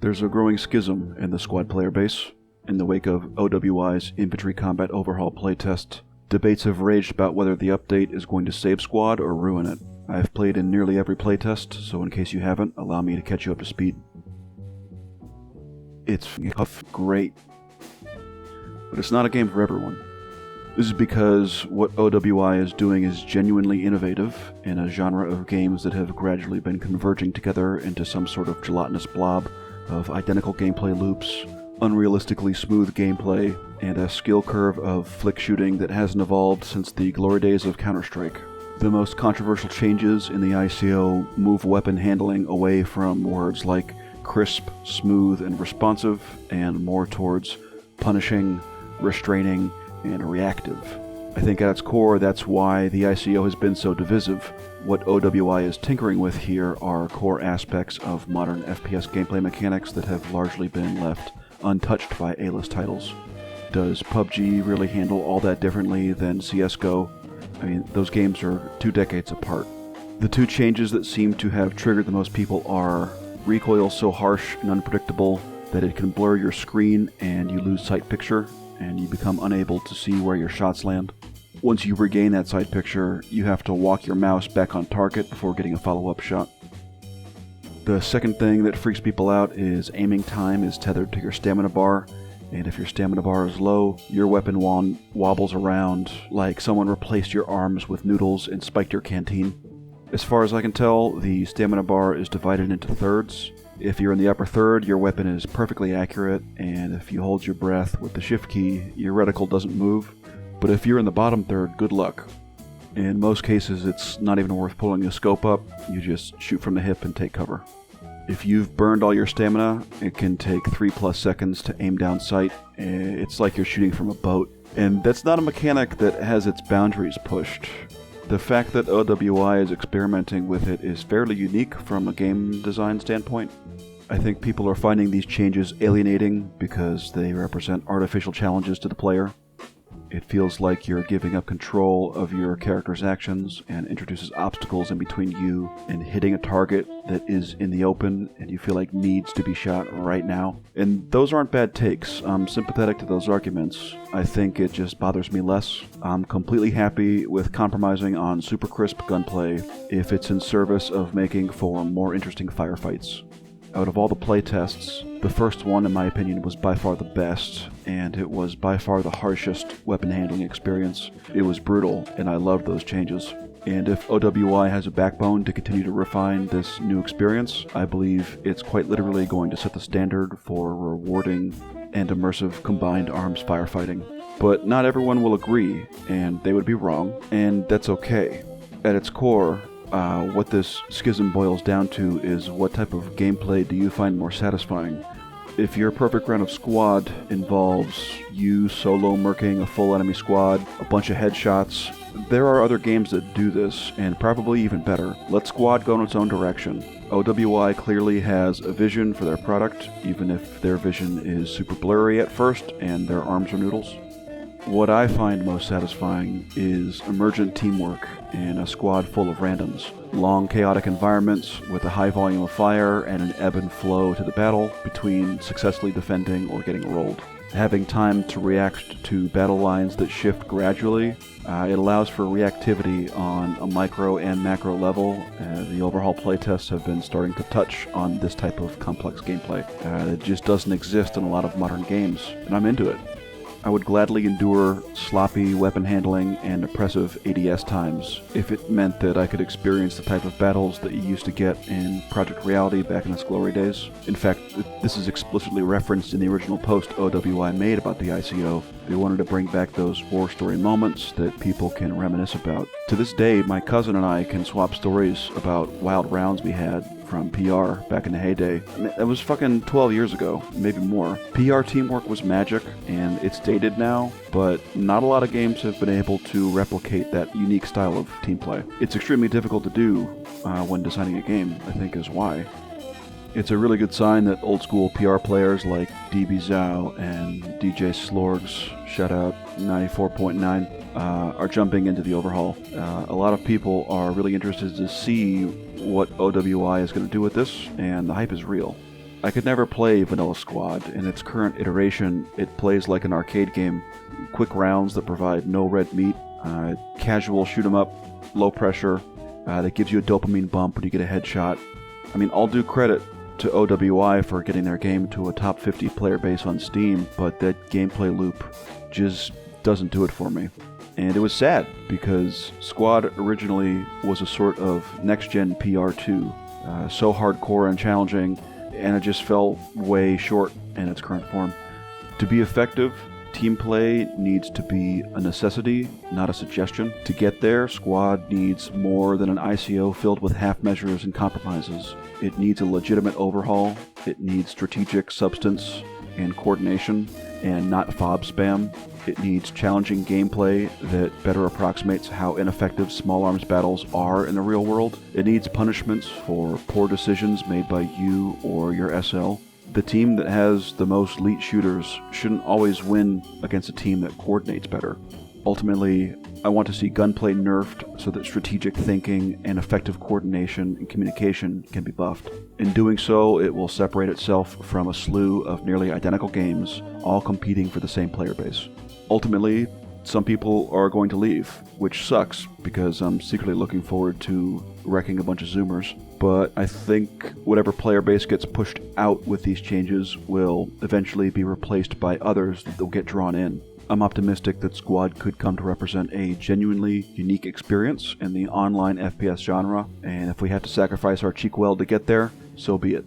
There's a growing schism in the squad player base. In the wake of OWI's Infantry Combat Overhaul playtest, debates have raged about whether the update is going to save squad or ruin it. I've played in nearly every playtest, so in case you haven't, allow me to catch you up to speed. It's great, but it's not a game for everyone. This is because what OWI is doing is genuinely innovative in a genre of games that have gradually been converging together into some sort of gelatinous blob of identical gameplay loops, unrealistically smooth gameplay, and a skill curve of flick shooting that hasn't evolved since the glory days of Counter-Strike. The most controversial changes in the ICO move weapon handling away from words like crisp, smooth, and responsive, and more towards punishing, restraining, and reactive. I think at its core, that's why the ICO has been so divisive. What OWI is tinkering with here are core aspects of modern FPS gameplay mechanics that have largely been left untouched by A-list titles. Does PUBG really handle all that differently than CSGO? I mean, those games are 2 decades apart. The two changes that seem to have triggered the most people are recoil so harsh and unpredictable that it can blur your screen and you lose sight picture, and you become unable to see where your shots land. Once you regain that sight picture, you have to walk your mouse back on target before getting a follow-up shot. The second thing that freaks people out is aiming time is tethered to your stamina bar, and if your stamina bar is low, your weapon wobbles around like someone replaced your arms with noodles and spiked your canteen. As far as I can tell, the stamina bar is divided into thirds. If you're in the upper third, your weapon is perfectly accurate, and if you hold your breath with the shift key, your reticle doesn't move. But if you're in the bottom third, good luck. In most cases, it's not even worth pulling the scope up, you just shoot from the hip and take cover. If you've burned all your stamina, it can take 3+ seconds to aim down sight. It's like you're shooting from a boat. And that's not a mechanic that has its boundaries pushed. The fact that OWI is experimenting with it is fairly unique from a game design standpoint. I think people are finding these changes alienating because they represent artificial challenges to the player. It feels like you're giving up control of your character's actions and introduces obstacles in between you and hitting a target that is in the open and you feel like needs to be shot right now. And those aren't bad takes. I'm sympathetic to those arguments. I think it just bothers me less. I'm completely happy with compromising on super crisp gunplay if it's in service of making for more interesting firefights. Out of all the playtests, the first one, in my opinion, was by far the best, and it was by far the harshest weapon handling experience. It was brutal, and I loved those changes. And if OWI has a backbone to continue to refine this new experience, I believe it's quite literally going to set the standard for rewarding and immersive combined arms firefighting. But not everyone will agree, and they would be wrong, and that's okay. At its core, what this schism boils down to is what type of gameplay do you find more satisfying? If your perfect round of squad involves you solo murking a full enemy squad, a bunch of headshots, there are other games that do this, and probably even better. Let squad go in its own direction. OWI clearly has a vision for their product, even if their vision is super blurry at first and their arms are noodles. What I find most satisfying is emergent teamwork in a squad full of randoms. Long, chaotic environments with a high volume of fire and an ebb and flow to the battle between successfully defending or getting rolled. Having time to react to battle lines that shift gradually, it allows for reactivity on a micro and macro level. The overhaul playtests have been starting to touch on this type of complex gameplay. It just doesn't exist in a lot of modern games, and I'm into it. I would gladly endure sloppy weapon handling and oppressive ADS times if it meant that I could experience the type of battles that you used to get in Project Reality back in its glory days. In fact, this is explicitly referenced in the original post OWI made about the ICO. They wanted to bring back those war story moments that people can reminisce about. To this day, my cousin and I can swap stories about wild rounds we had from PR back in the heyday. That was fucking 12 years ago, maybe more. PR teamwork was magic, and it's dated now, but not a lot of games have been able to replicate that unique style of team play. It's extremely difficult to do when designing a game, I think is why. It's a really good sign that old school PR players like DB Zhao and DJ Slorgs, shout out 94.9, are jumping into the overhaul. A lot of people are really interested to see what OWI is going to do with this, and the hype is real. I could never play Vanilla Squad. In its current iteration, it plays like an arcade game. Quick rounds that provide no red meat, casual shoot 'em up, low pressure, that gives you a dopamine bump when you get a headshot. I mean, all due credit to OWI for getting their game to a top 50 player base on Steam, but that gameplay loop just doesn't do it for me. And it was sad, because Squad originally was a sort of next-gen PR2, so hardcore and challenging, and it just fell way short in its current form. To be effective, team play needs to be a necessity, not a suggestion. To get there, Squad needs more than an ICO filled with half measures and compromises. It needs a legitimate overhaul, it needs strategic substance and coordination, and not fob spam. It needs challenging gameplay that better approximates how ineffective small arms battles are in the real world. It needs punishments for poor decisions made by you or your SL. The team that has the most elite shooters shouldn't always win against a team that coordinates better. Ultimately, I want to see gunplay nerfed so that strategic thinking and effective coordination and communication can be buffed. In doing so, it will separate itself from a slew of nearly identical games, all competing for the same player base. Ultimately, some people are going to leave, which sucks because I'm secretly looking forward to wrecking a bunch of Zoomers. But I think whatever player base gets pushed out with these changes will eventually be replaced by others that will get drawn in. I'm optimistic that Squad could come to represent a genuinely unique experience in the online FPS genre, and if we have to sacrifice our cheek weld to get there, so be it.